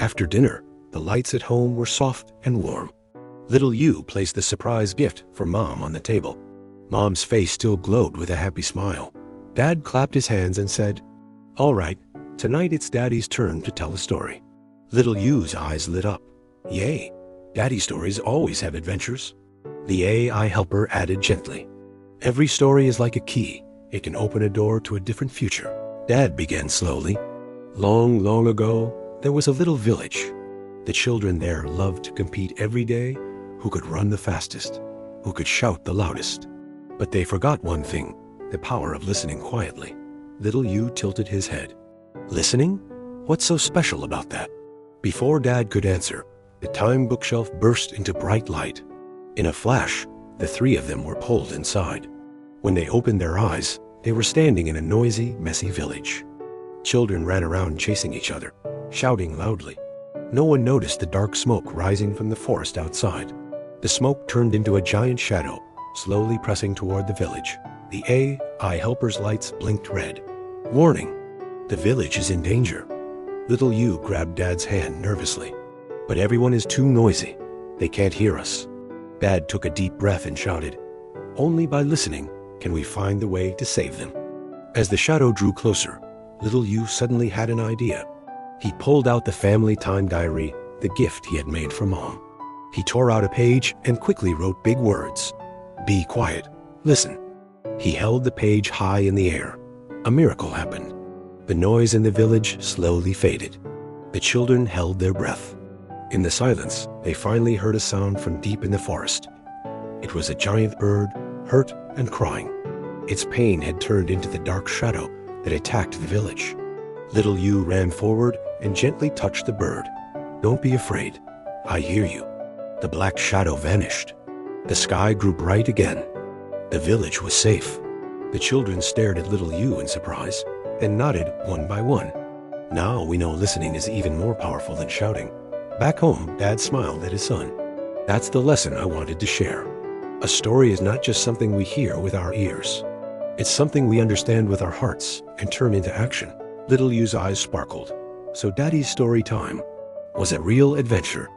After dinner, the lights at home were soft and warm. Little Yu placed the surprise gift for Mom on the table. Mom's face still glowed with a happy smile. Dad clapped his hands and said, "All right, tonight it's Daddy's turn to tell a story." Little Yu's eyes lit up. "Yay, Daddy stories always have adventures." The AI helper added gently, "Every story is like a key. It can open a door to a different future." Dad began slowly. Long, long ago, there was a little village. The children there loved to compete every day, who could run the fastest, who could shout the loudest. But they forgot one thing, the power of listening quietly. Little Yu tilted his head. "Listening? What's so special about that?" Before Dad could answer, the time bookshelf burst into bright light. In a flash, the three of them were pulled inside. When they opened their eyes, they were standing in a noisy, messy village. Children ran around chasing each other, shouting loudly. No one noticed the dark smoke rising from the forest outside. The smoke turned into a giant shadow, slowly pressing toward the village. The AI helper's lights blinked red. "Warning! The village is in danger." Little Yu grabbed Dad's hand nervously. "But everyone is too noisy. They can't hear us." Dad took a deep breath and shouted, "Only by listening can we find the way to save them." As the shadow drew closer, Little Yu suddenly had an idea. He pulled out the family time diary, the gift he had made for Mom. He tore out a page and quickly wrote big words. "Be quiet. Listen." He held the page high in the air. A miracle happened. The noise in the village slowly faded. The children held their breath. In the silence, they finally heard a sound from deep in the forest. It was a giant bird, hurt and crying. Its pain had turned into the dark shadow that attacked the village. Little Yu ran forward and gently touched the bird. "Don't be afraid. I hear you." The black shadow vanished. The sky grew bright again. The village was safe. The children stared at Little Yu in surprise, then nodded one by one. "Now we know listening is even more powerful than shouting." Back home, Dad smiled at his son. "That's the lesson I wanted to share. A story is not just something we hear with our ears. It's something we understand with our hearts and turn into action." Little Yu's eyes sparkled. So Daddy's story time was a real adventure.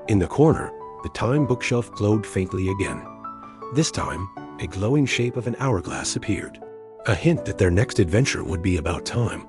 In the corner, the time bookshelf glowed faintly again. This time, a glowing shape of an hourglass appeared. A hint that their next adventure would be about time.